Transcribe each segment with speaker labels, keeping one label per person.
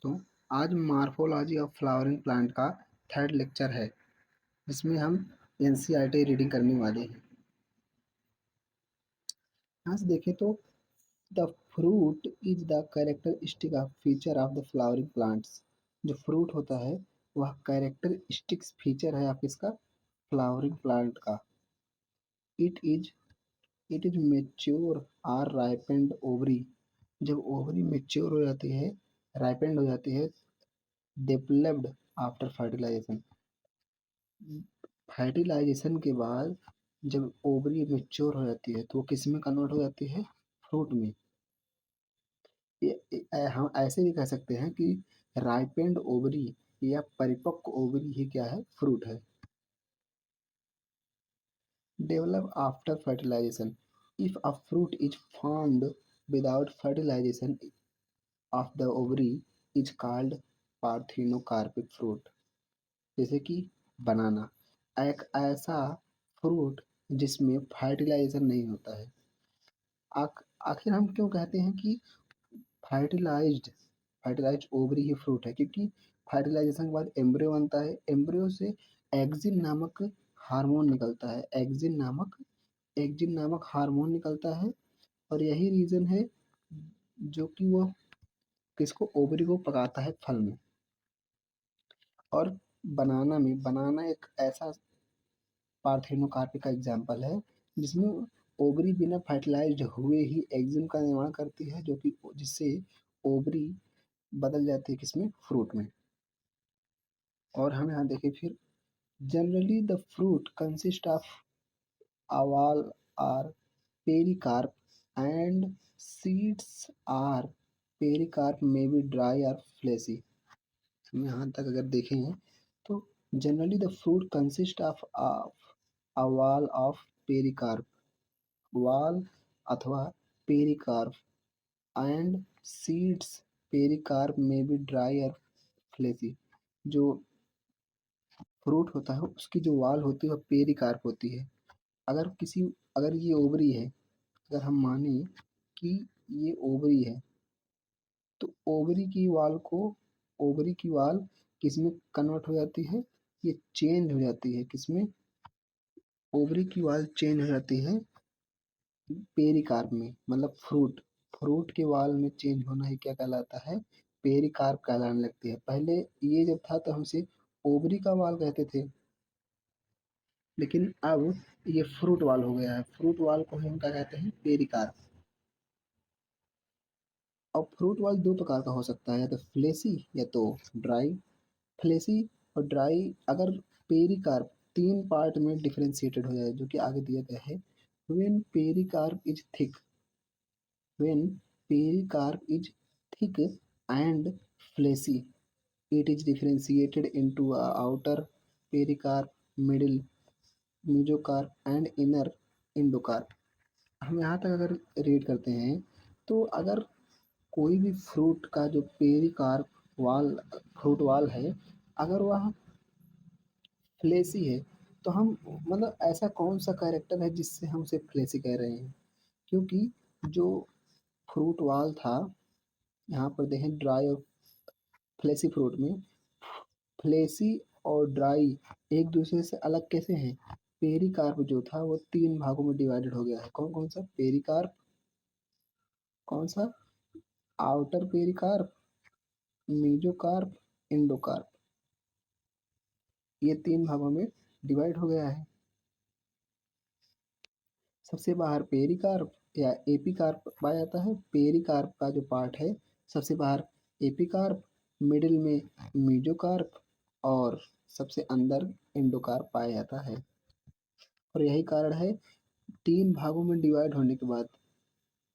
Speaker 1: तो आज morphology of flowering plant का थर्ड लेक्चर है जिसमें हम एनसीईआरटी रीडिंग करने वाले हैं। यहाँ से देखें तो the fruit is the characteristic of feature of the flowering plants. जो फ्रूट होता है वह कैरेक्टरिस्टिक्स फीचर है आप इसका फ्लावरिंग प्लांट का। It is it is mature or ripened ovary. जब ओवरी मेच्योर हो जाती है, राइपेंड हो जाती है, डेवलप्ड आफ्टर फर्टिलाइजेशन। फर्टिलाइजेशन के बाद जब ओवरी मैच्योर हो जाती है तो वो किस में कन्वर्ट हो जाती है? फ्रूट में। हम ऐसे भी कह सकते हैं कि राइपेंड ओवरी या परिपक्व ओवरी ही क्या है? फ्रूट है। Develop after fertilization. If a fruit is formed without fertilization of the ovary is called parthenocarpic fruit. जैसे कि बनाना, एक ऐसा फ्रूट जिसमें फर्टिलाइजेशन नहीं होता है। आखिर हम क्यों कहते हैं कि फर्टिलाइज्ड फर्टिलाइज्ड ओवरी ही फ्रूट है? क्योंकि फर्टिलाइजेशन के बाद एम्ब्रियो बनता है। एम्ब्रियो से एक्जिन नामक हार्मोन निकलता है। एक्जिन नामक हार्मोन निकलता है और यही रीजन है जो कि वो किसको? ओवरी को पकाता है फल में। और बनाना एक ऐसा पार्थेनोकार्पिक का एग्जाम्पल है जिसमें ओवरी बिना फर्टिलाइज्ड हुए ही एग्जिन का निर्माण करती है, जो कि जिससे ओवरी बदल जाती है किसमें? फ्रूट में। और हम यहाँ देखें फिर, generally the fruit consist of a wall or pericarp and seeds or pericarp may be dry और फ्लेसी। हम यहाँ तक अगर देखें तो generally the fruit consist of a wall of pericarp, wall अथवा pericarp, and seeds pericarp may be dry और fleshy. जो फ्रूट होता है उसकी जो वाल होती है वह पेरिकार्प होती है। अगर ये ओवरी है, अगर हम माने कि ये ओवरी है, तो ओवरी की वाल किसमें कन्वर्ट हो जाती है? ये चेंज हो जाती है किसमें? ओवरी की वाल चेंज हो जाती है पेरिकार्प में। मतलब फ्रूट के वाल में चेंज होना ही क्या कहलाता है? पेरिकार्प कहलाने लगती है। पहले ये जब था तो हमसे ओवरी का वाल कहते थे, लेकिन अब ये फ्रूट वाल हो गया है। फ्रूट वाल को हम क्या कहते हैं? पेरिकार्प। और फ्रूट वाल दो प्रकार का हो सकता है, या तो फ्लेसी या तो ड्राई। फ्लेसी और ड्राई। अगर पेरिकार्प तीन पार्ट में डिफरेंशिएटेड हो जाए, जो कि आगे दिया गया है। When pericarp is thick, when pericarp is thick and fleshy, it is differentiated into a outer pericarp, middle mesocarp and inner endocarp। हम यहाँ तक अगर रीड करते हैं तो अगर कोई भी फ्रूट का जो पेरिकार्प वाल फ्रूट वाल है, अगर वह फ्लेसी है, तो हम मतलब ऐसा कौन सा कैरेक्टर है जिससे हम उसे फ्लेसी कह रहे हैं? क्योंकि जो फ्रूट वाल था, यहाँ पर देखें ड्राई और फ्लेसी फ्रूट में, फ्लेसी और ड्राई एक दूसरे से अलग कैसे हैं? पेरिकार्प जो था वो तीन भागों में डिवाइडेड हो गया है। कौन कौन सा? पेरिकार्प, कौन सा? Outer pericarp, mesocarp, endocarp. ये तीन भागों में डिवाइड हो गया है। सबसे बाहर पेरिकार्प या एपिकार्प पाया जाता है। पेरिकार्प का जो पार्ट है सबसे बाहर एपिकार्प, मिडिल में मेजोकार्प और सबसे अंदर एंडोकार्प पाया जाता है। और यही कारण है तीन भागों में डिवाइड होने के बाद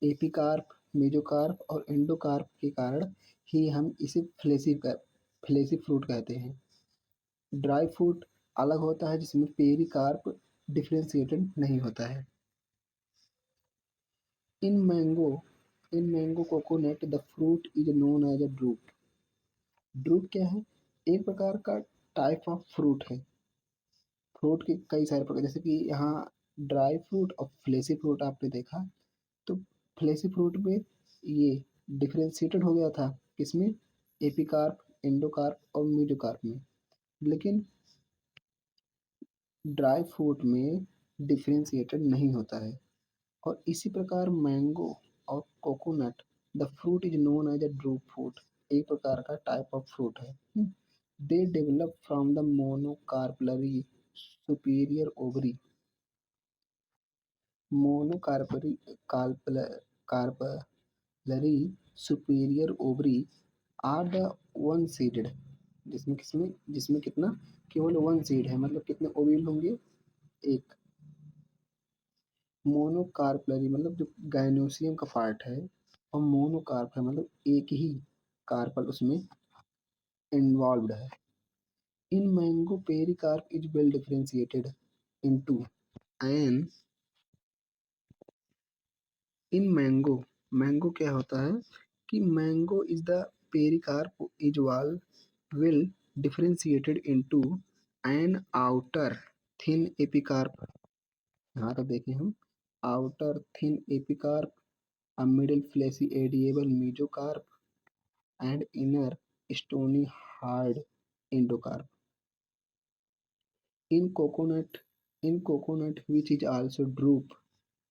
Speaker 1: एपिकार्प, मेजोकार्प और एंडोकार्प के कारण ही हम इसे फ्लेसी फ्रूट कहते हैं। ड्राई फ्रूट अलग होता है जिसमें पेरिकार्प डिफरेंशिएटेड नहीं होता है। In mango in mango coconut the fruit is known as a drupe. Drupe क्या है? एक प्रकार का टाइप ऑफ फ्रूट है। फ्रूट के कई सारे प्रकार, जैसे कि यहाँ ड्राई फ्रूट और फ्लेसी फ्रूट आपने देखा। तो फ्लेसी फ्रूट में ये डिफरेंशिएटेड हो गया था किसमें? एपिकार्प, एंडोकार्प और मीडोकार्प में। लेकिन ड्राई फ्रूट में डिफरेंशिएटेड नहीं होता है। और इसी प्रकार मैंगो और coconut, the fruit is known as a drupe fruit, एक प्रकार का टाइप ऑफ फ्रूट है। They develop from the monocarpellary superior ovary. Monocarpellary carpellary superior ovary are the one seeded, जिसमें किसमें जिसमें कितना, केवल वन सीड है, मतलब कितने ओव्यूल होंगे, एक। मोनोकार्पलरी मतलब जो गाइनोसियम का पार्ट है, और मोनोकार्प है मतलब एक ही कार्पल उसमें इन्वॉल्व्ड है। In mango pericarp is well differentiated into an in mango, mango क्या होता है कि mango is the pericarp is wall well differentiated into an outer thin epicarp. यहाँ तक देखें हम, outer thin epicarp, a middle fleshy edible mesocarp, and inner stony hard endocarp. In coconut, which is also drupe,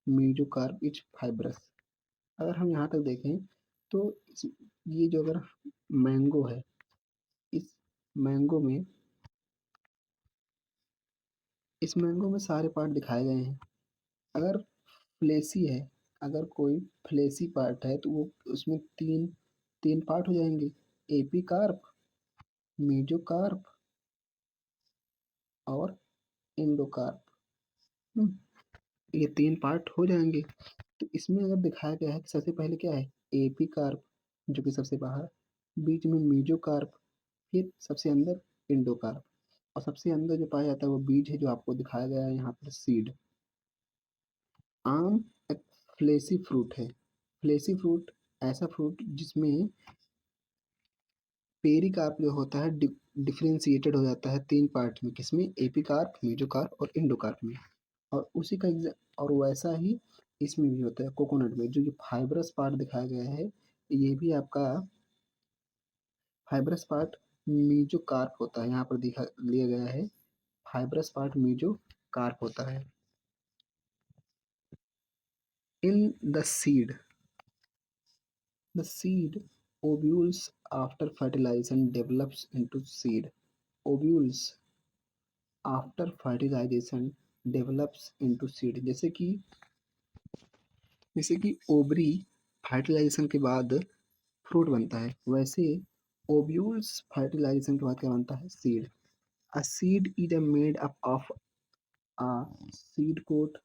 Speaker 1: mesocarp is fibrous. अगर हम यहाँ तक देखें तो ये जो अगर मैंगो है, इस मैंगो में इस मैंगो में सारे पार्ट दिखाए गए हैं। अगर फ्लेसी है, अगर कोई फ्लेसी पार्ट है तो वो उसमें तीन तीन पार्ट हो जाएंगे, एपिकार्प, मेजोकार्प और एंडोकार्प। ये तीन पार्ट हो जाएंगे। तो इसमें अगर दिखाया गया है कि सबसे पहले क्या है, एपिकार्प जो कि सबसे बाहर, बीच में मेजोकार्प, फिर सबसे अंदर एंडोकार्प, और सबसे अंदर जो पाया जाता है वो बीज है, जो आपको दिखाया गया है यहाँ पर सीड। आम एक फ्लेसी फ्रूट है। फ्लेसी फ्रूट ऐसा फ्रूट जिसमें पेरिकार्प जो होता है डिफरेंशिएटेड हो जाता है तीन पार्ट में, किसमें, एपिकार्प, मेजोकार्प और एंडोकार्प में। और उसी का और वैसा ही इसमें भी होता है कोकोनट में, जो ये फाइब्रस पार्ट दिखाया गया है, ये भी आपका फाइब्रस पार्ट मेजोकार्प होता है, यहाँ पर दिखा लिया गया है, फाइब्रस पार्ट मेजोकार्प होता है। In the seed ovules after fertilization develops into seed. Ovules after fertilization develops into seed. जैसे कि ओवरी फर्टिलाइजेशन के बाद फ्रूट बनता है, वैसे ओव्यूल्स फर्टिलाइजेशन के बाद क्या बनता है, seed. A seed is a made up of a seed coat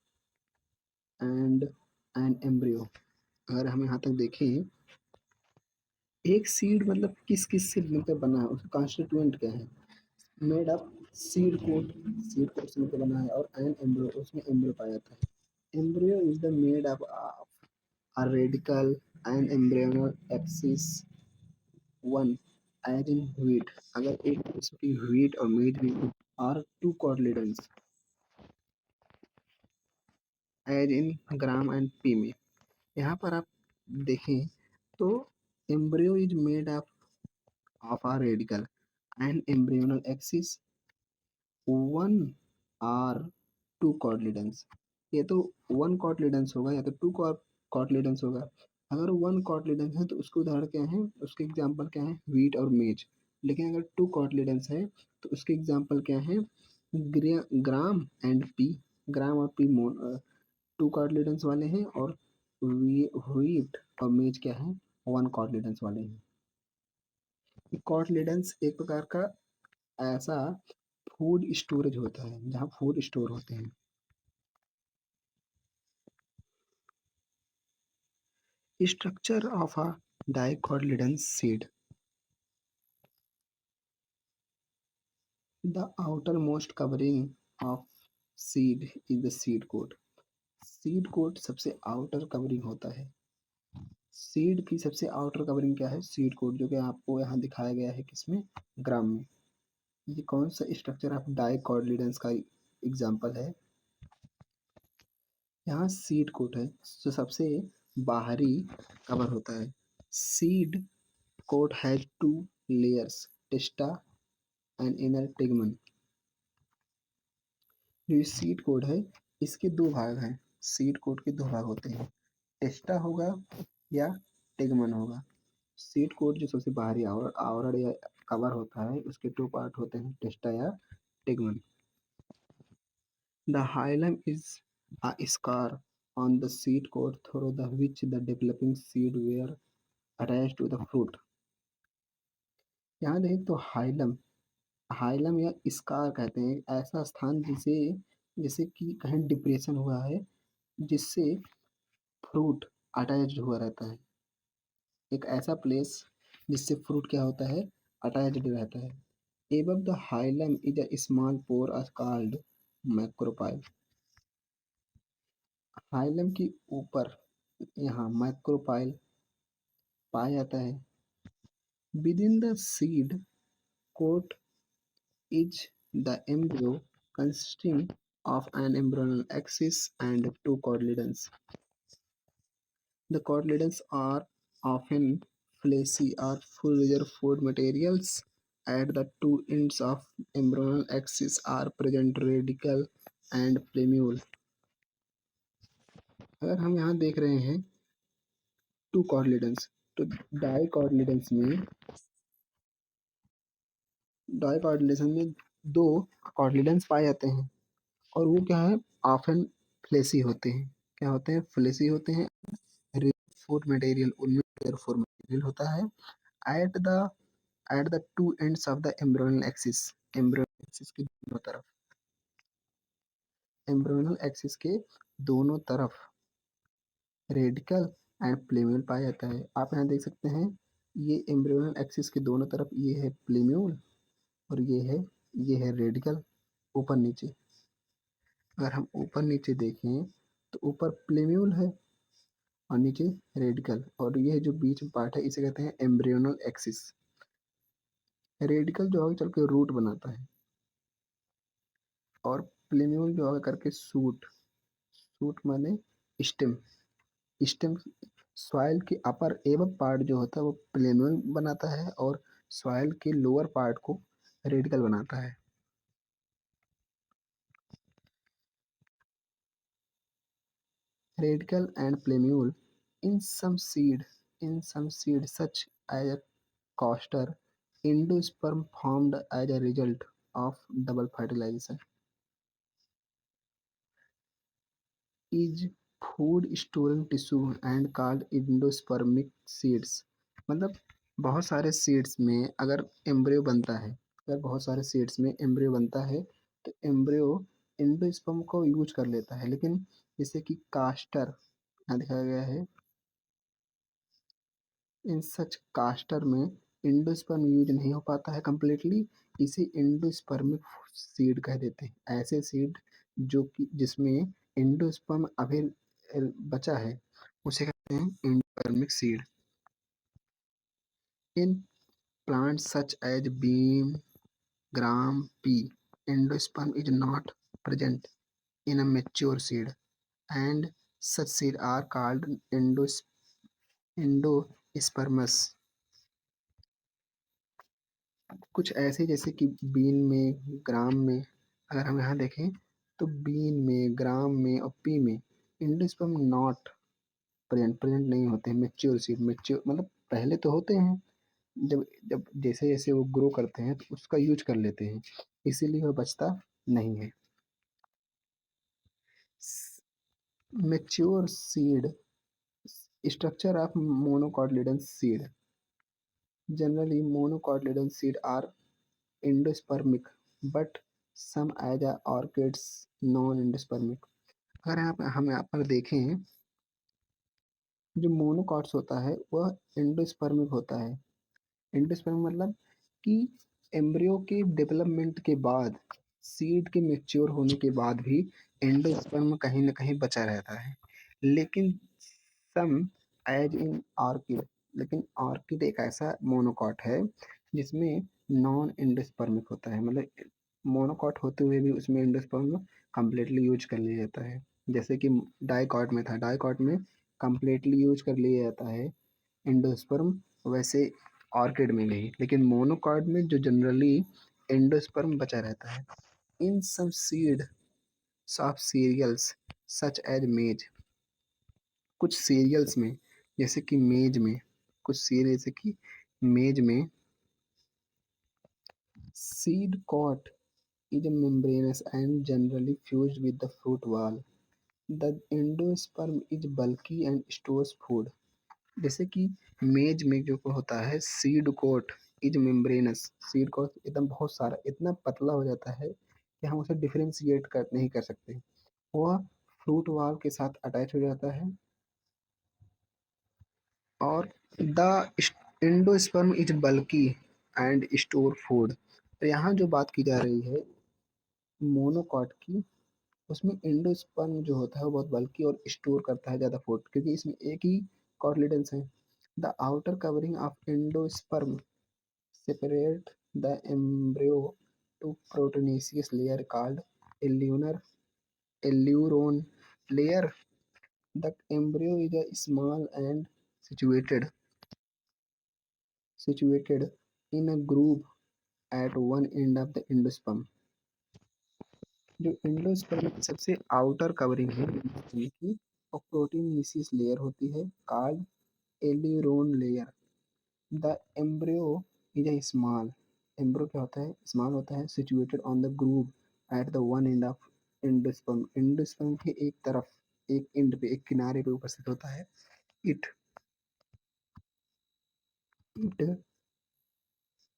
Speaker 1: and an embryo. अगर हम यहाँ तक देखें, एक सीड मतलब किस किस से मिलकर बना है, उसका कॉन्स्टिट्यूएंट क्या है, मेड अप सीड कोट से मिलकर बना है, और एन एम्ब्रियो, उसमें एम्ब्रियो पाया जाता है। Embryo is the made up a radical and embryonal axis one as in wheat। अगर एक किस्म की wheat और maize में are two cotyledons as in gram and p में। यहाँ पर आप देखें तो embryo is made up of a radical and embryonal axis one or two cotyledons। ये तो वन कॉटलिडेंस होगा या तो टू कॉटलिडेंस होगा। अगर वन कॉटलिडेंस है तो उसके उदाहरण क्या है, उसके एग्जाम्पल क्या है, व्हीट और मेज। लेकिन अगर टू कॉटलिडेंस है तो उसके एग्जाम्पल क्या है, ग्राम एंड पी। ग्राम और पी टू कॉटलिडेंस वाले हैं, और व्हीट और मेज क्या है, वन कॉटलिडेंस वाले हैं। कॉटलिडेंस एक प्रकार का ऐसा फूड स्टोरेज होता है जहाँ फूड स्टोर होते हैं। Structure of a dicotyledon seed. The outermost covering of seed is the seed coat. Seed coat सबसे आउटर कवरिंग होता है। सीड की सबसे आउटर कवरिंग क्या है, सीड कोट, जो कि आपको यहाँ दिखाया गया है किसमें, ग्राम में। ये कौन सा स्ट्रक्चर आप डाइकोटिलेडन्स का एग्जांपल है। यहाँ सीड कोट है जो सबसे बाहरी कवर होता है। Seed coat has two layers, testa and inner tegmen। जो ये सीड कोड है इसके दो भाग हैं। सीड कोड के दो भाग होते हैं, टेस्टा होगा या टेगमन होगा। सीड कोड जो सबसे बाहरी आवरण या कवर होता है उसके दो पार्ट होते हैं, टेस्टा या टेगमन। The hilum is a scar on the seed coat through the which the developing seed were attached to the fruit। यहाँ देखें तो हाइलम, हाइलम या स्कार कहते हैं ऐसा स्थान जिसे जैसे कि कहीं डिप्रेशन हुआ है जिससे फ्रूट अटैच्ड हुआ रहता है। एक ऐसा प्लेस जिससे फ्रूट क्या होता है, अटैच्ड रहता है। Above the hilum is a small pore called macropyle। Hilum के ऊपर यहाँ मैक्रोपाइल पाया जाता है। Within the seed coat is the embryo consisting of an embryonal axis and two cotyledons। The cotyledons are often fleshy or full food materials. At the two ends of embryonal axis are present radicle and plumule। अगर हम यहाँ देख रहे हैं to कॉर्डिलेडन्स, तो डाइकॉटिलेशन में दो कॉर्डिलेडन्स पाए जाते हैं और वो क्या है, ऑफन फ्लेसी होते हैं। क्या होते हैं, फ्लेसी होते हैं। फूड मटेरियल उनमें फूड मटेरियल होता है। At the two ends of the embryonal axis, embryonal axis के दोनों तरफ, एम्ब्रियोनल एक्सिस के दोनों तरफ रेडिकल एंड प्लेम्यूल पाया जाता है। आप यहाँ देख सकते हैं ये एम्ब्रियोनल एक्सिस के दोनों तरफ ये है प्लेम्यूल और ये है रेडिकल, ऊपर नीचे। अगर हम ऊपर नीचे देखें तो ऊपर प्लेम्यूल है और नीचे रेडिकल, और ये जो बीच में पार्ट है इसे कहते हैं एम्ब्रियोनल एक्सिस। रेडिकल जो आगे चल के रूट बनाता है और प्लेम्यूल जो आगे करके सूट, सूट माने स्टेम, स्टेम सॉइल के अपर एबव पार्ट जो होता है वो प्लेम्यूल बनाता है और सॉइल के लोअर पार्ट को रेडिकल बनाता है। Radicle and plumule in some seed, such as a castor, endosperm formed as a result of double fertilization is food storing tissue and called endospermic seeds। मतलब बहुत सारे सीड्स में अगर embryo बनता है, अगर बहुत सारे सीड्स में एम्ब्रियो बनता है तो एम्ब्रियो एंडोस्पर्म को यूज कर लेता है, लेकिन जैसे कि कास्टर यहाँ दिखाया गया है, इन सच कास्टर में एंडोस्पर्म यूज नहीं हो पाता है कंप्लीटली, इसे एंडोस्पर्मिक सीड कह देते हैं। ऐसे सीड जो कि जिसमें एंडोस्पर्म अभी बचा है उसे कहते हैं endospermic seed. In plants such as bean, gram, pea, endosperm is not present in a mature seed and such seed are called endospermous। कुछ ऐसे जैसे कि बीन में, ग्राम में, अगर हम यहाँ देखें तो बीन में, ग्राम में और पी में एंडोस्पर्म नॉट प्रेजेंट नहीं होते हैं। मेच्योर सीड, मेच्योर मतलब पहले तो होते हैं, जब जब जैसे जैसे वो ग्रो करते हैं तो उसका यूज कर लेते हैं, इसीलिए वो बचता नहीं है। Mature seed structure of monocotyledon seed, generally monocotyledon seed are endospermic but some as orchids non endospermic। अगर हम यहाँ पर देखें, जो मोनोकॉट्स होता है वह एंडोस्पर्मिक होता है। एंडोस्पर्मिक मतलब कि एम्ब्रियो के डेवलपमेंट के बाद, सीड के मेच्योर होने के बाद भी एंडोस्पर्म कहीं ना कहीं बचा रहता है। लेकिन सम एज इन ऑर्किड, लेकिन ऑर्किड एक ऐसा मोनोकॉट है जिसमें नॉन एंडोस्पर्मिक होता है, मतलब मोनोकॉट होते हुए भी उसमें एंडोस्पर्म कंप्लीटली यूज कर लिया जाता है। जैसे कि डाइकॉट में था, डाइकॉट में कंप्लीटली यूज कर लिया जाता है एंडोस्पर्म, वैसे ऑर्किड में भी, लेकिन मोनोकॉट में जो जनरली एंडोस्पर्म बचा रहता है। In some seed of cereals such as maize, कुछ सीरियल्स में जैसे कि मेज में, कुछ सीरियल जैसे कि मेज में seed coat is membranous and generally fused with the fruit wall. The endosperm is bulky and stores food. जैसे कि मेज में जो होता है seed coat is membranous, seed coat एकदम बहुत सारा इतना पतला हो जाता है कि हम उसे डिफरेंशिएट कर नहीं कर सकते। वह फ्रूट वाल के साथ अटैच हो जाता है। और the endosperm is bulky and store food. तो यहाँ जो बात की जा रही है मोनोकॉट की, उसमें एंडोस्पर्म जो होता है वो बहुत बल्कि और स्टोर करता है ज़्यादा फूड, क्योंकि इसमें एक ही कॉर्लिडेंस है। The outer covering of endosperm separate the embryo to proteinaceous layer called aleurone aleurone layer. The embryo is a small and situated in a groove at one end of the endosperm। जो endosperm की सबसे outer covering है की, और proteinaceous layer होती है called aleurone layer. The embryo is a small, embryo क्या होता है स्मॉल होता है, situated on the groove at the one end of endosperm, endosperm के एक तरफ एक एंड पे एक किनारे पे उपस्थित होता है। It it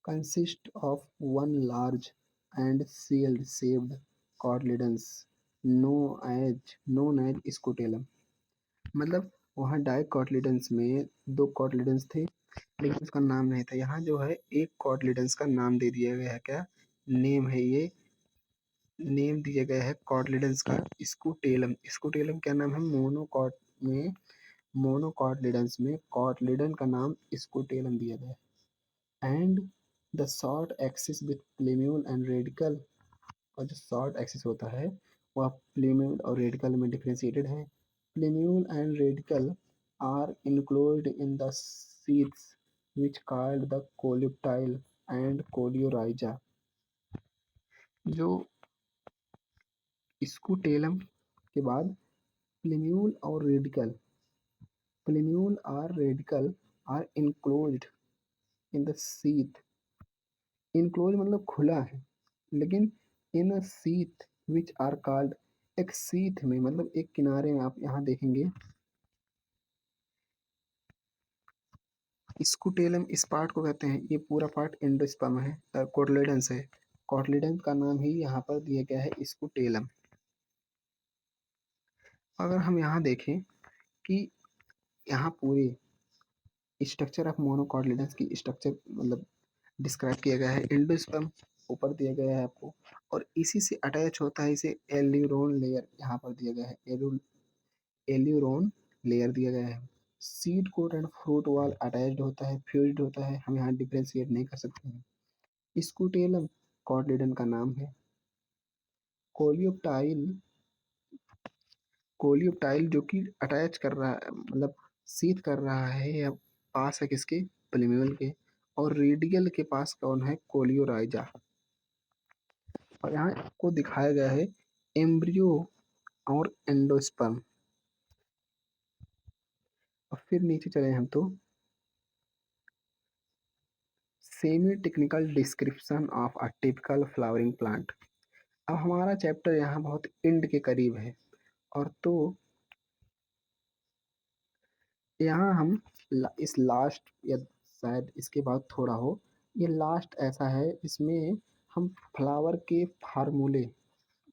Speaker 1: consist of one large and shield-shaped cotyledons known as scutellum। मतलब वहाँ डाइकोटिलेडन्स में दो कॉटिलेडन्स थे, लेकिन उसका नाम नहीं था। यहाँ जो है एक कॉटिलेडन्स का नाम दे दिया गया है, क्या नेम है ये, नेम दिया गया है कॉटिलेडन्स का स्कूटेलम। स्कूटेलम क्या नाम है, मोनोकॉट में मोनोकॉटिलेडन्स में कॉटिलेडन का नाम स्कूटेलम दिया गया है। And the short axis with plumule and radical, और जो शॉर्ट एक्सिस होता है वह प्लेम्यूल और रेडिकल में डिफरेंशिएटेड है। Plumule and radicle are enclosed in the seeds which called the coleoptile and coleorhiza. जो स्कूटेलम के बाद प्लेम्यूल और रेडिकल, प्लेम्यूल और radicle are enclosed in the sheath, enclose मतलब खुला है, लेकिन in a sheath which are called, एक सीथ में मतलब एक किनारे में, आप यहाँ देखेंगे स्कूटेलम इस पार्ट को कहते हैं, ये पूरा पार्ट एंडोस्पर्म है, कोटलेडन्स है, कोटलेडन्स का नाम ही यहाँ पर दिया गया है स्कूटेलम। अगर हम यहाँ देखें कि यहाँ पूरे स्ट्रक्चर ऑफ मोनोकॉटलेडन्स की स्ट्रक्चर मतलब डिस्क्राइब किया गया है, एंडोस्पर्म ऊपर दिया गया है आपको, और इसी से अटैच होता है इसे एल्यूरोन लेयर यहाँ पर दिया गया है, एल्यूरोन लेयर दिया गया है। Seed coat and fruit wall attached होता है, फ्यूज्ड होता है, हम यहाँ डिफ्रेंशिएट नहीं कर सकते हैं। स्कूटेलम कॉटलेडन का नाम है। कोलियोप्टाइल, कोलियोप्टाइल जो कि अटैच कर रहा है मतलब सीध कर रहा है या पास है किसके, प्लेम्यूल के, और रेडियल के पास कौन है, कोलियोराइजा। और यहाँ आपको दिखाया गया है एम्ब्रियो और एंडोस्पर्म। और फिर नीचे चले हम तो semi technical description of a typical flowering plant. अब हमारा चैप्टर यहाँ बहुत एंड के करीब है, और तो यहाँ हम इस लास्ट या शायद इसके बाद थोड़ा हो, ये लास्ट ऐसा है इसमें हम फ्लावर के फार्मूले,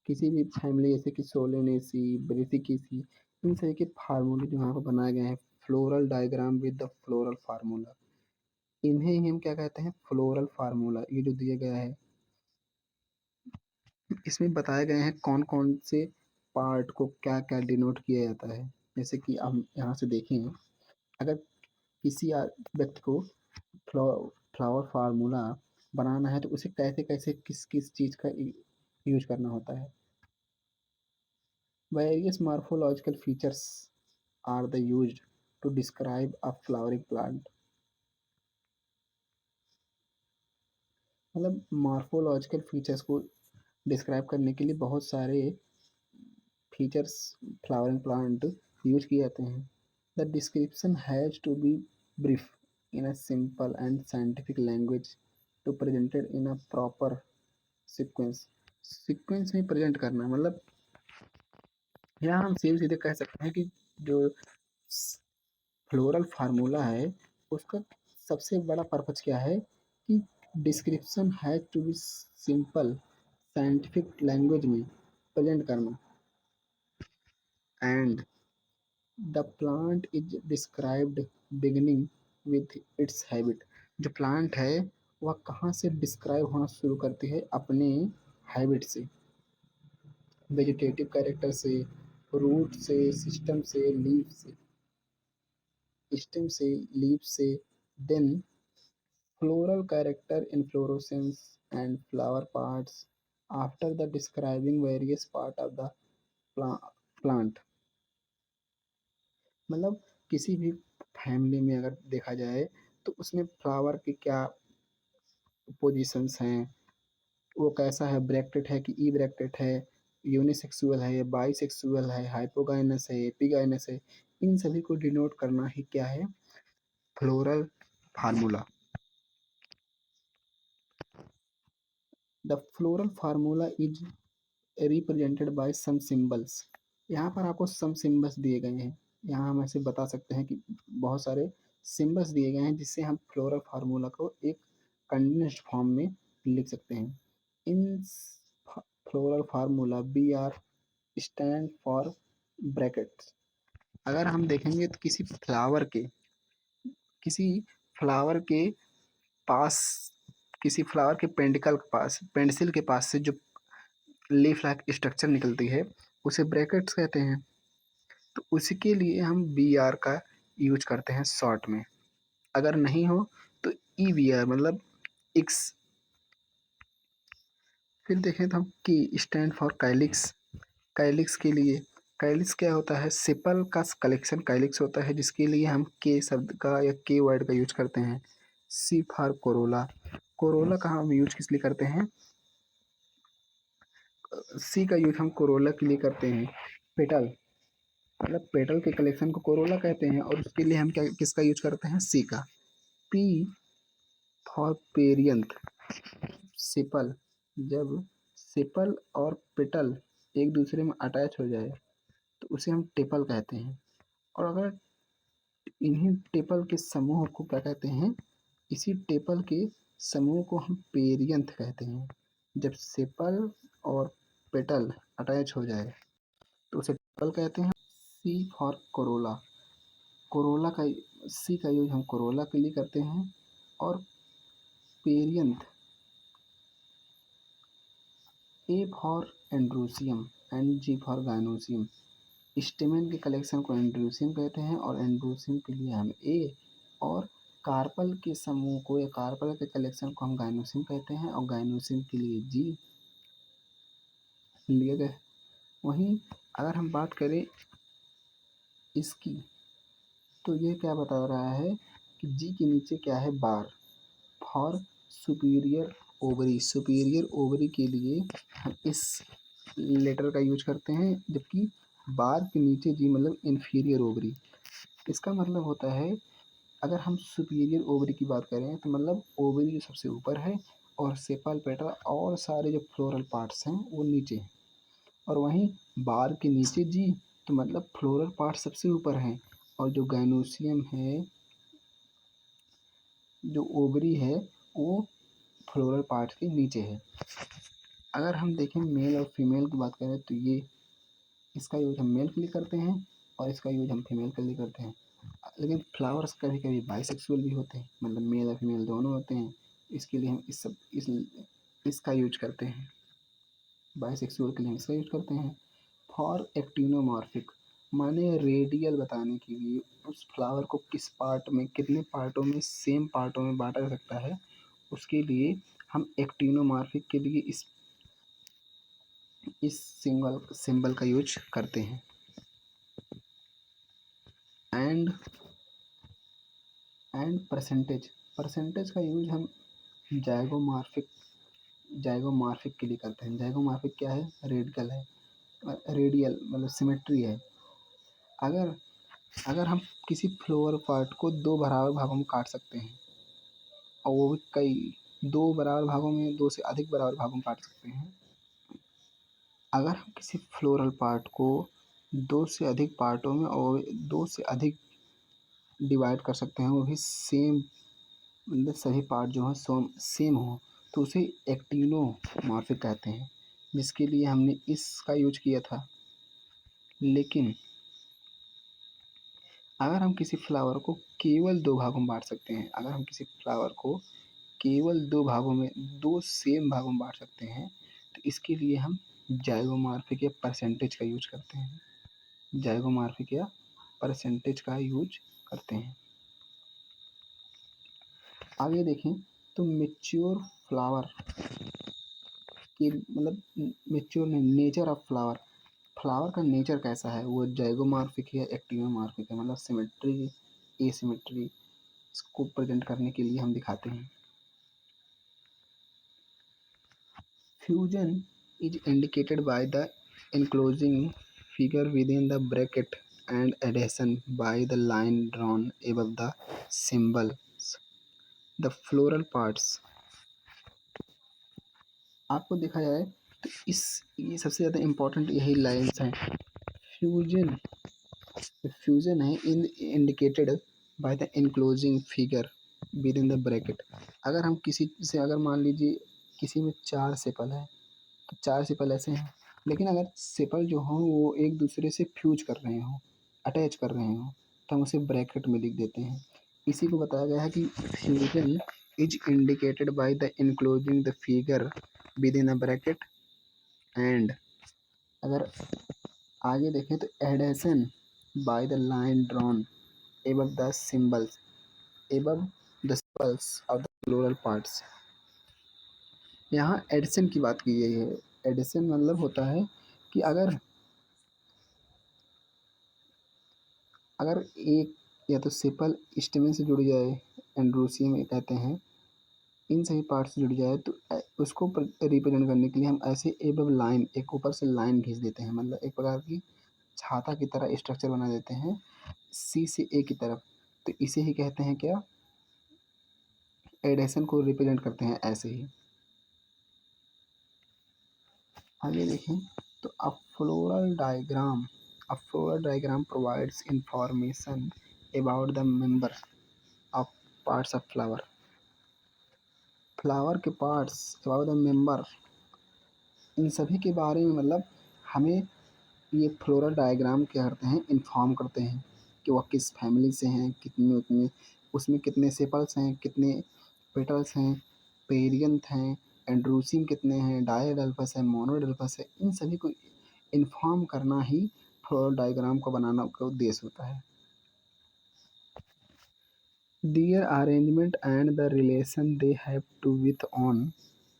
Speaker 1: किसी भी फैमिली जैसे कि सोलेनेसी, ब्रेसिकेसी, इन सभी के फार्मूले जो यहाँ पर बनाए गए हैं, floral diagram with the floral formula, इन्हें ही हम क्या कहते हैं, फ्लोरल फार्मूला। ये जो दिया गया है इसमें बताए गए हैं कौन कौन से पार्ट को क्या क्या डिनोट किया जाता है। जैसे कि हम यहाँ से देखें, अगर किसी व्यक्ति को फ्लावर फार्मूला बनाना है तो उसे कैसे कैसे किस किस चीज़ का यूज करना होता है। Various morphological features are the used to describe a flowering plant. मतलब मॉर्फोलॉजिकल फीचर्स को डिस्क्राइब करने के लिए बहुत सारे फीचर्स फ्लावरिंग प्लांट यूज किए जाते हैं। The description has to be brief in a simple and scientific language to presented in a proper sequence. Sequence में प्रेजेंट करना मतलब यहाँ हम सीधे सीधे कह सकते हैं कि जो फ्लोरल फार्मूला है उसका सबसे बड़ा पर्पज क्या है कि description has to be simple scientific language में प्रेजेंट करना and the plant is described beginning with its habit. जो प्लांट है वह कहाँ से डिस्क्राइब होना शुरू करती है अपने हैबिट से, वेजिटेटिव कैरेक्टर से, रूट से, सिस्टम से, लीफ से, स्टेम से, लीफ से, then floral character inflorescence and flower parts after the describing various part of the plant। मतलब किसी भी फैमिली में अगर देखा जाए तो उसमें फ्लावर के क्या पोजीशंस हैं, वो कैसा है, ब्रैक्टेट है कि ई ब्रैक्टेट है, यूनिसेक्सुअल है, बाईसेक्सुअल है, हाइपोगाइनस है, एपिगाइनस है, इन सभी को डिनोट करना ही क्या है, floral formula. The floral formula is represented by some symbols. यहाँ पर आपको सम सिंबल्स दिए गए हैं। यहाँ हम ऐसे बता सकते हैं कि बहुत सारे सिंबल्स दिए गए हैं जिससे हम फ्लोरल फार्मूला को एक कंडेंस्ड फॉर्म में लिख सकते हैं। In floral formula B R stand for brackets. अगर हम देखेंगे तो किसी फ्लावर के पास, किसी फ्लावर के पेंडिकल के पास, पेंसिल के पास से जो लीफ लाइक स्ट्रक्चर निकलती है उसे ब्रैकेट्स कहते हैं। तो उसके लिए हम बी आर का यूज करते हैं शॉर्ट में। अगर नहीं हो तो ई वी आर मतलब एक्स। फिर देखें तो हम की स्टैंड फॉर कैलिक्स। कैलिक्स के लिए, कैलिक्स क्या होता है, सेपल का कलेक्शन कैलिक्स होता है जिसके लिए हम के शब्द का या के वर्ड का यूज करते हैं। सी फॉर कोरोला। कोरोला का हम यूज किस लिए करते हैं, सी का यूज हम कोरोला के लिए करते हैं। पेटल, मतलब पेटल के कलेक्शन को कोरोला कहते हैं और उसके लिए हम क्या किसका यूज करते हैं, सी का। P for perianth. सेपल, जब सेपल और पेटल एक दूसरे में अटैच हो जाए तो उसे हम टेपल कहते हैं। और अगर इन्हीं टेपल के समूह को क्या कहते हैं, इसी टेपल के समूह को हम पेरियंथ कहते हैं। जब सेपल और पेटल अटैच हो जाए तो उसे टेपल कहते हैं। सी फॉर कोरोला। कोरोला का, सी का यूज हम कोरोला के लिए करते हैं। और perianth, A for androecium and G for gynoecium. Stamen के कलेक्शन को एंड्रोसियम कहते हैं और एंड्रोसियम के लिए हम ए, और कार्पल के समूह को या कार्पल के कलेक्शन को हम गाइनोसियम कहते हैं और गाइनोसियम के लिए जी लिए गए। वहीं अगर हम बात करें इसकी, तो ये क्या बता रहा है कि जी के नीचे क्या है, bar for superior ovary. Superior ovary के लिए हम इस लेटर का यूज करते हैं, जबकि बार के नीचे जी मतलब इन्फीरियर ओवरी। इसका मतलब होता है अगर हम सुपीरियर ओवरी की बात करें तो मतलब ओवरी जो सबसे ऊपर है और सेपल पेटल और सारे जो फ्लोरल पार्ट्स हैं वो नीचे हैं। और वहीं बार के नीचे जी, तो मतलब फ्लोरल पार्ट सबसे ऊपर हैं और जो गाइनोसियम है, जो ओवरी है, वो फ्लोरल पार्ट के नीचे है। अगर हम देखें मेल और फीमेल की बात करें तो ये, इसका यूज हम मेल के लिए करते हैं और इसका यूज हम फीमेल के लिए करते हैं। लेकिन फ्लावर्स कभी कभी बाइसेक्सुअल भी होते हैं, मतलब मेल और फीमेल दोनों होते हैं। इसके लिए हम इसका यूज करते हैं। बाइसेक्सुअल के लिए हम इसका यूज करते हैं। फॉर एक्टिनोमॉर्फिक, माने रेडियल बताने के लिए उस फ्लावर को किस पार्ट में, कितने पार्टों में, सेम पार्टों में बांटा जा सकता है, उसके लिए हम एक्टिनोमॉर्फिक के लिए इस सिंबल का यूज करते हैं। एंड परसेंटेज, परसेंटेज का यूज हम जाइगोमॉर्फिक जाइगोमॉर्फिक के लिए करते हैं। जाइगोमॉर्फिक क्या है? रेडिकल है, रेडियल मतलब सिमेट्री है। अगर अगर हम किसी फ्लोर पार्ट को दो बराबर भागों में काट सकते हैं, और वो भी कई दो बराबर भागों में, दो से अधिक बराबर भागों में काट सकते हैं। अगर हम किसी फ्लोरल पार्ट को दो से अधिक पार्टों में और दो से अधिक डिवाइड कर सकते हैं, वो भी सेम मतलब सभी पार्ट जो हैं सेम हो, तो उसे एक्टिनोमॉर्फिक कहते हैं, जिसके लिए हमने इसका यूज किया था। लेकिन अगर हम किसी फ्लावर को केवल दो भागों में बांट सकते हैं, अगर हम किसी फ्लावर को केवल दो भागों में, दो सेम भागों में बांट सकते हैं, तो इसके लिए हम जाइगोमॉर्फिक या परसेंटेज का यूज करते हैं। जाइगोमॉर्फिक या परसेंटेज का यूज करते हैं। आगे देखें तो मेच्योर फ्लावर की मतलब mature nature of flower, flower का नेचर कैसा है, वो जाइगोमॉर्फिक है, एक्टिनोमॉर्फिक है, मतलब सिमेट्री एसिमेट्री इसको प्रेजेंट करने के लिए हम दिखाते हैं। Fusion is indicated by the enclosing figure within the bracket and adhesion by the line drawn above the symbols. The floral parts, आपको देखा जाए तो ये सबसे ज़्यादा इम्पोर्टेंट यही लाइन्स हैं। फ्यूजन फ्यूजन है in indicated by the enclosing figure within the bracket. अगर हम किसी से, अगर मान लीजिए किसी में चार सेपल है, तो चार सेपल ऐसे हैं, लेकिन अगर सेपल जो हों वो एक दूसरे से फ्यूज कर रहे हों, अटैच कर रहे हों, तो हम उसे ब्रैकेट में लिख देते हैं। इसी को बताया गया है कि fusion is indicated by the enclosing the figure with in a bracket and, अगर आगे देखें तो adhesion by the line drawn above the symbols of the floral parts. यहाँ एडिशन की बात की गई है। एडिशन मतलब होता है कि अगर अगर एक या तो सेपल स्टेमेन से जुड़ जाए, एंड्रोसियम कहते हैं, इन सभी पार्ट से जुड़ जाए, तो उसको रिप्रेजेंट करने के लिए हम ऐसे एबव लाइन, एक ऊपर से लाइन खींच देते हैं, मतलब एक प्रकार की छाता की तरह स्ट्रक्चर बना देते हैं सी से ए की तरफ, तो इसे ही कहते हैं क्या, एडेशन को रिप्रेजेंट करते हैं ऐसे ही। आगे देखें तो a floral diagram provides information about the member of parts of flower, flower के पार्ट्स अबाउट द मेंबर, इन सभी के बारे में मतलब हमें ये फ्लोरल डायग्राम क्या करते हैं, इन्फॉर्म करते हैं कि वह किस फैमिली से हैं, कितने उतने उसमें कितने सेपल्स हैं, कितने पेटल्स हैं, पेरियंथ हैं, एंड्रोसियम कितने हैं, डायडल्फस है, मोनोडल्फस है, इन सभी को इन्फॉर्म करना ही फ्लोरल डायग्राम को बनाना का उद्देश्य होता है। Their arrangement and the relation they have to with on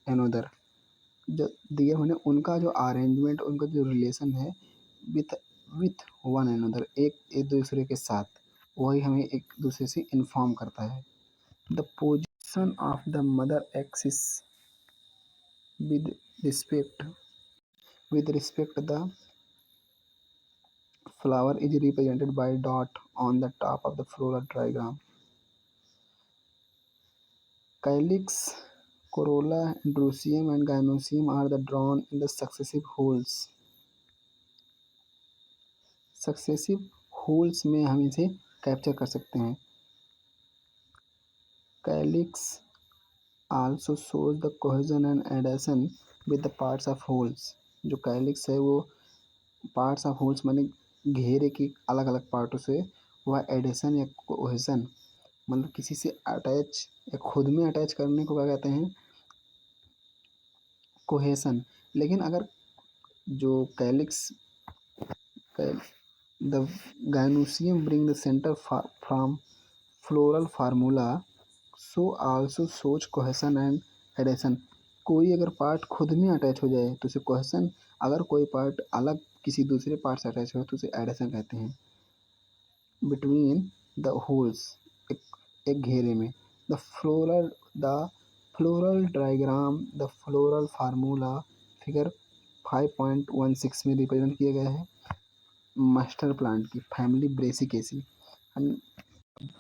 Speaker 1: another, जो दिए मैंने उनका जो अरेंजमेंट, उनका जो रिलेशन है विथ विथ वन अनदर, एक एक दूसरे के साथ, वही हमें एक दूसरे से इन्फॉर्म करता है। The position of the mother axis with respect the flower is represented bye dot on the top of the floral diagram. Calyx, corolla, androsium and gynosium are the drawn in the successive holes में हम इसे capture कर सकते हैं। Calyx also shows the cohesion and adhesion with the parts of holes. जो calyx है वो parts of holes माने घेरे के अलग अलग पार्टों से वह एडेशन या कोहेजन मतलब किसी से अटैच या खुद में अटैच करने को क्या कहते हैं, कोहेसन। लेकिन अगर जो calyx the gynoecium bring the center from floral formula so also shows cohesion and adhesion। कोई अगर पार्ट खुद में अटैच हो जाए तो उसे कोहेसन, अगर कोई पार्ट अलग किसी दूसरे पार्ट से अटैच हो तो उसे एडेशन कहते हैं। बिटवीन द होल्स, एक घेरे में, the floral the floral diagram the floral formula figure 5.16 में रिप्रेजेंट किया गया है मास्टर प्लांट की फैमिली ब्रेसिकेसी। हम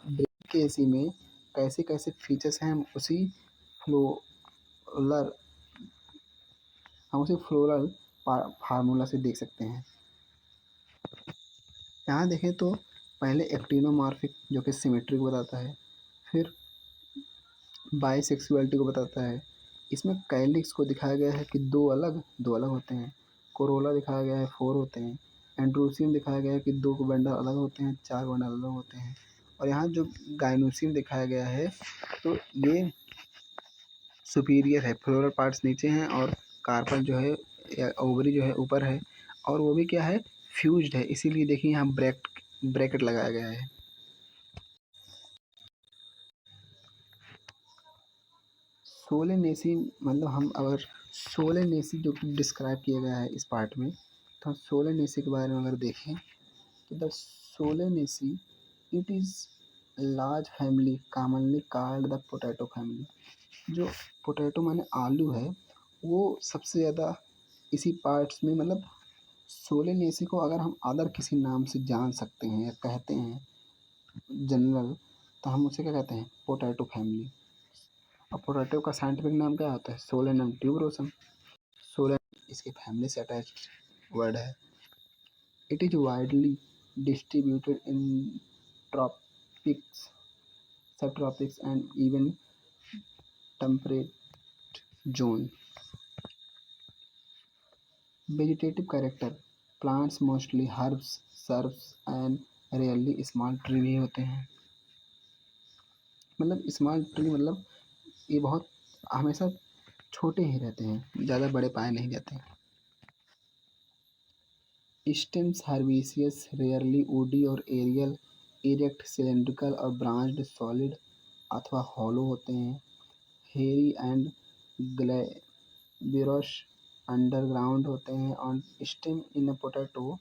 Speaker 1: ब्रेसिकेसी में कैसे कैसे फीचर्स हैं फ्लोरल हम उसे फ्लोरल फार्मूला से देख सकते हैं। यहाँ देखें तो पहले एक्टिनोमॉर्फिक जो कि सिमेट्री को बताता है, फिर बाइसेक्सुअलिटी को बताता है। इसमें कैलिक्स को दिखाया गया है कि दो अलग होते हैं। कोरोला दिखाया गया है 4 होते हैं। एंड्रोसियम दिखाया गया है कि 2 बंडल अलग होते हैं, 4 बंडल अलग होते हैं। और यहाँ जो गाइनोसियम दिखाया गया है तो ये सुपीरियर है, फ्लोरल पार्ट्स नीचे हैं और कार्पल जो है या ओवरी जो है ऊपर है, और वो भी क्या है फ्यूज्ड है, इसीलिए देखिए यहाँ ब्रैकेट लगाया गया है। सोलेनेसी मतलब हम अगर सोलेनेसी जो कि डिस्क्राइब किया गया है इस पार्ट में, तो हम सोलेनेसी के बारे में अगर देखें तो the Solanaceae it is large family commonly called the potato family. जो पोटैटो माने आलू है वो सबसे ज़्यादा इसी पार्ट्स में मतलब सोलेनेसी को अगर हम अदर किसी नाम से जान सकते हैं या कहते हैं जनरल, तो हम उसे क्या कहते हैं पोटैटो फैमिली। और पोटैटो का साइंटिफिक नाम क्या होता है सोलेनम ट्यूबरोसम। सोलेनम इसकी फैमिली से अटैच्ड वर्ड है। It is widely distributed in tropics subtropics and even temperate zone. Vegetative character plants mostly herbs shrubs and rarely small tree भी होते हैं। मतलब स्मॉल ट्री मतलब ये बहुत हमेशा छोटे ही रहते हैं, ज़्यादा बड़े पाए नहीं जाते। स्टेम्स हर्बेसियस रेयरली वुडी और एरियल इरेक्ट सिलेंड्रिकल और ब्रांच्ड सॉलिड अथवा हॉलो होते हैं। हेरी एंड ग्लैब्यूरस अंडरग्राउंड होते हैं। On stem in a potato,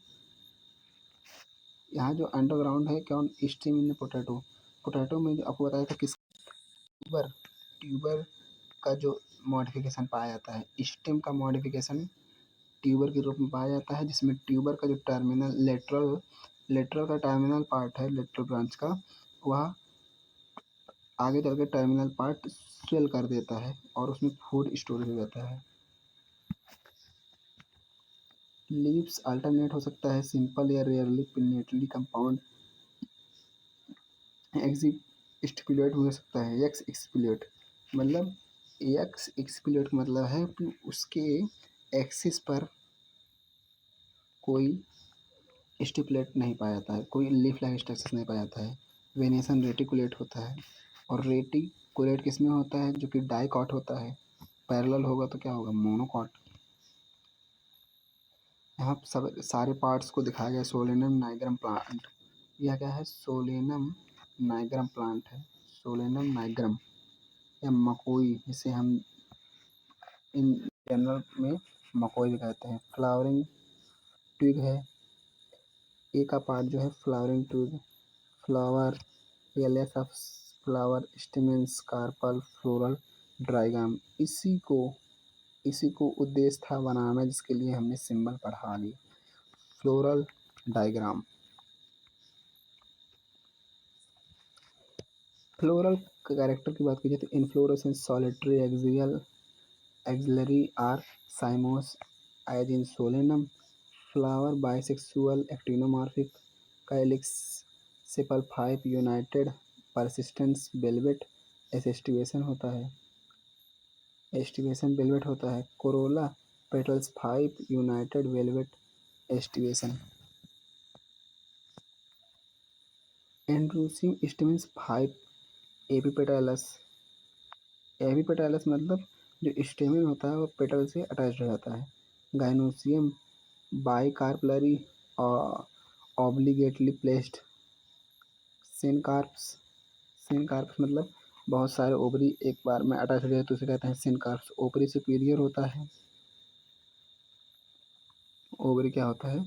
Speaker 1: यहाँ जो अंडरग्राउंड है क्या स्टेम इन पोटैटो, पोटैटो में जो आपको बताया था किस ट्यूबर ट्यूबर का जो मॉडिफिकेशन पाया जाता है, स्टेम का मॉडिफिकेशन ट्यूबर के रूप में पाया जाता है, जिसमें ट्यूबर का जो टर्मिनल लेटरल का टर्मिनल पार्ट है लेटरल ब्रांच का, वह आगे चल के टर्मिनल पार्ट स्वेल कर देता है और उसमें फूड स्टोरेज हो जाता है। लीव्स अल्टरनेट हो सकता है सिंपल या रेयरली पिन्नेटली कंपाउंड एक्सस्पिलेट हो सकता है। एक्स एक्सपिलेट मतलब एक्स एक्सपिलेट का मतलब है कि उसके एक्सिस पर कोई स्टिपुलेट नहीं पाया जाता है, कोई लीफ लाइक स्ट्रक्चर नहीं पाया जाता है। वेनेशन रेटिकुलेट होता है और रेटिकुलेट किसमें होता है जो कि डाइकॉट होता है। पैरेलल होगा तो क्या होगा मोनोकॉट। यहाँ सब सारे पार्ट्स को दिखाया गया। सोलेनम नाइग्रम प्लांट, यह क्या है सोलेनम नाइग्रम प्लांट है। सोलेनम नाइग्रम या मकोई, जिसे हम इन जनरल में मकोई भी कहते हैं। फ्लावरिंग ट्विग है, ए का पार्ट जो है flowering twig, flower L S of flower stamens carpel floral diagram. इसी को उद्देश्य था बनाना जिसके लिए हमने सिंबल पढ़ा ली। Floral diagram. फ्लोरल कैरेक्टर की बात की जाए तो inflorescence solitary axillary or cymose as in Solanum. Flower bisexual actinomorphic calyx sepal 5 united persistent valvate aestivation होता है। एस्टिवेशन वेलवेट होता है। Corolla petals 5 united valvate aestivation. Androecium stamens 5 epipetalous. Epipetalous मतलब जो स्टेमन होता है वो पेटल से अटैच हो जाता है। गाइनोसियम बाइकार्पलरी और ऑब्लिगेटली प्लेस्ड। सिनकार्प्स सिनकार्प्स मतलब बहुत सारे ओवरी एक बार में अटैच हो जाए तो उसे कहते हैं सिनकार्प्स। ओवरी सुपीरियर होता है। ओवरी क्या होता है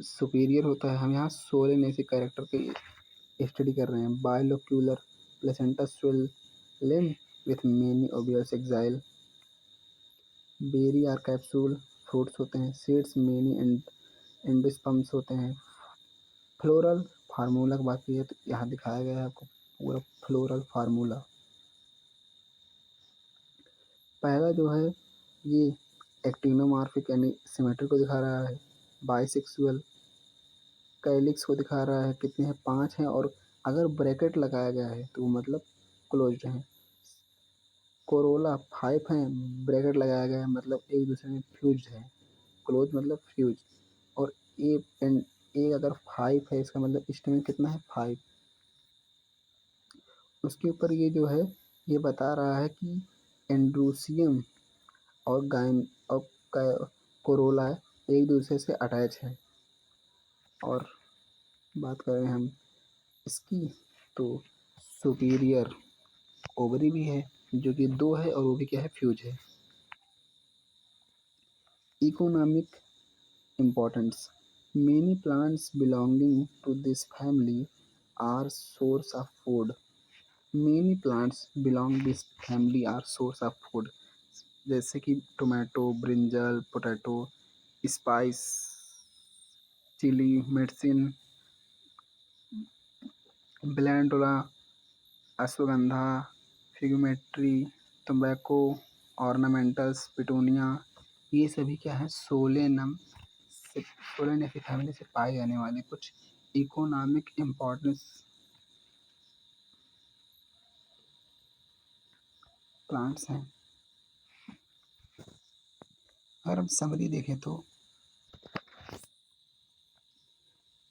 Speaker 1: सुपीरियर होता है। हम यहाँ सोलेनेसी कैरेक्टर की स्टडी कर रहे हैं। Bilocular placenta swollen with many obvious exile. Berry or capsule fruits होते हैं। सीड्स मेनी एंडोस्पर्म्स होते हैं। फ्लोरल फार्मूला की बात की है तो यहाँ दिखाया गया है आपको पूरा फ्लोरल फार्मूला। पहला जो है ये एक्टिनोमॉर्फिक यानी सिमेट्री को दिखा रहा है। बाइसेक्सुअल कैलिक्स को दिखा रहा है। कितने हैं? 5 हैं और अगर ब्रैकेट लगाया गया है तो वो मतलब क्लोज्ड हैं। कोरोला 5 हैं, ब्रैकेट लगाया गया है मतलब एक दूसरे में फ्यूज्ड है। क्लोज मतलब फ्यूज। और ए एंड ए अगर 5 है इसका मतलब स्टेमिन कितना है? 5। उसके ऊपर ये जो है ये बता रहा है कि एंड्रोसियम और गाइन और कोरोला एक दूसरे से अटैच है। और बात करें हम इसकी तो सुपीरियर ओवरी भी है जो कि 2 है और वो भी क्या है? फ्यूज है। Economic importance. Many plants belonging to this family are source of food. Many plants belong this family are source of food. जैसे कि tomato, brinjal, potato, spice, chilli, medicine, belladonna, ashwagandha, फिगमेट्री, तंबाकू, ऑर्नामेंटल्स, पिटूनिया, ये सभी क्या है? Solanum से Solanaceae family से पाए जाने वाले कुछ इकोनॉमिक इम्पोर्टेंस प्लांट्स हैं। अगर हम समरी देखें तो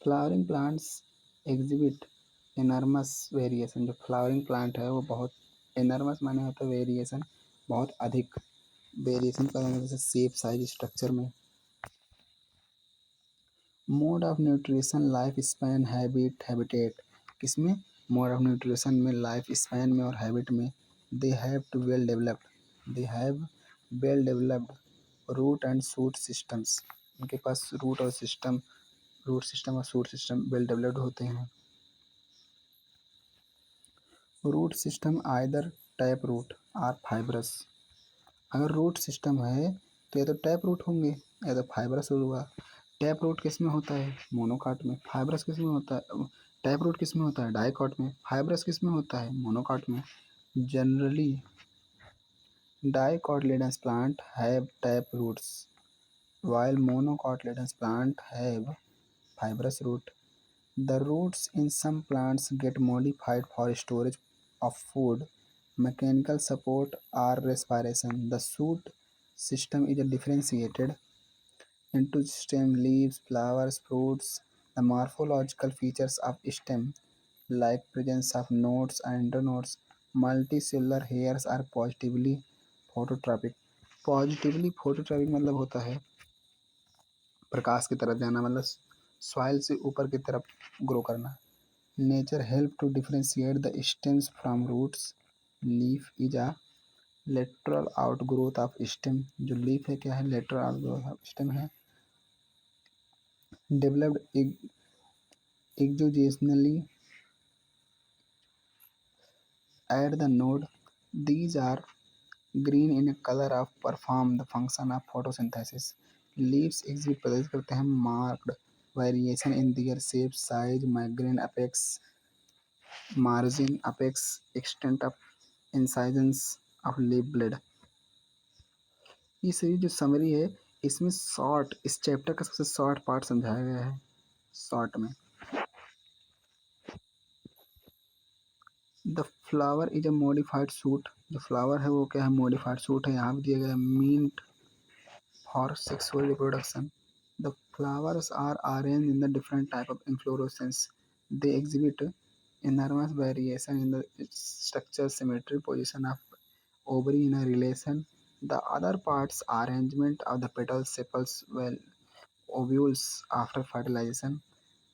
Speaker 1: फ्लावरिंग प्लांट्स एग्जिबिट एनर्मस वेरिएशन। जो फ्लावरिंग प्लांट है वो बहुत एनर्मस माने होता है वेरिएशन, बहुत अधिक वेरिएशन करेंगे जैसे शेप, साइज, स्ट्रक्चर में। Mode of nutrition, life span, habit, habitat. किसमें? मोड ऑफ न्यूट्रिशन में, लाइफ स्पैन में और हैबिट में। They have to well developed they have well developed root and shoot systems. उनके पास रूट सिस्टम और shoot system well developed होते हैं। Root system either tap root और फाइब्रस। अगर रूट सिस्टम है तो या तो टैप रूट होंगे या तो फाइब्रस होगा। टैप रूट किस में होता है? मोनोकाट में। फाइब्रस किस में होता है? टैप रूट किस में होता है? डाइकॉट में। फाइब्रस किस में होता है? मोनोकाट में। Generally dicotyledonous plant have tap roots, while monocotyledonous plant have fibrous root. The roots in some plants get modified for storage of food, mechanical support, or respiration. The shoot system is differentiated into stem, leaves, flowers, fruits. The morphological features of stem, like presence of nodes and internodes, multicellular hairs, are positively phototropic. Positively phototropic मतलब होता है प्रकाश की तरफ जाना, मतलब soil से ऊपर की तरफ ग्रो करना। Nature help to differentiate the stems from roots. Leaf is a lateral outgrowth of stem. जो लीफ है क्या है? लेटरल आउटग्रोथ ऑफ स्टेम है। Developed exogenously at the node. These are green in colour of perform the function of photosynthesis. Leaves exhibit प्रदर्शित करते हैं marked variation in their shape, size, margin apex, margin apex, extent of incisions of leaf blade. ये सभी जो summary है इसमें short, इस chapter का सबसे शॉर्ट पार्ट समझाया गया है शॉर्ट में। The flower is a modified suit. जो फ्लावर है वो क्या है? मॉडिफाइड सूट है। यहाँ भी दिया गया है mean for sexual reproduction. The flowers are arranged in the different type of inflorescence. They exhibit enormous variation in the structure, symmetry, position of ovary in a relation. The other parts arrangement of the petals, sepals, well, ovules after fertilization.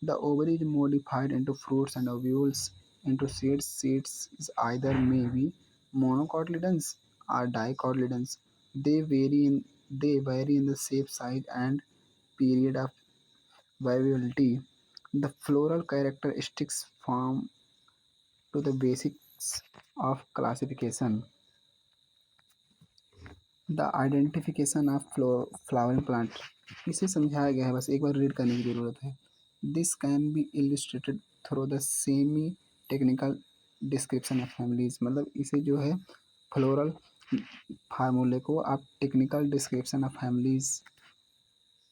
Speaker 1: The ovary is modified into fruits and ovules into seeds. Seeds is either may be monocotyledons or dicotyledons. They vary in they vary in the shape, size, and period of viability. The floral characteristics form to the basics of classification. The identification of flowering plant, इसे समझाया गया है, बस एक बार read करने की ज़रूरत है। This can be illustrated through the semi technical description of families, मतलब इसे जो है फ्लोरल फार्मूले को आप टेक्निकल डिस्क्रिप्शन ऑफ फैमिलीज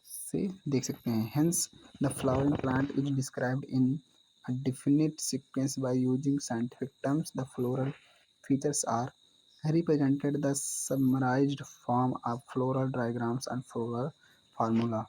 Speaker 1: से देख सकते हैं। Hence the flowering plant is described in a definite sequence by using scientific terms. The floral features are represented the summarized form of floral diagrams and floral formula.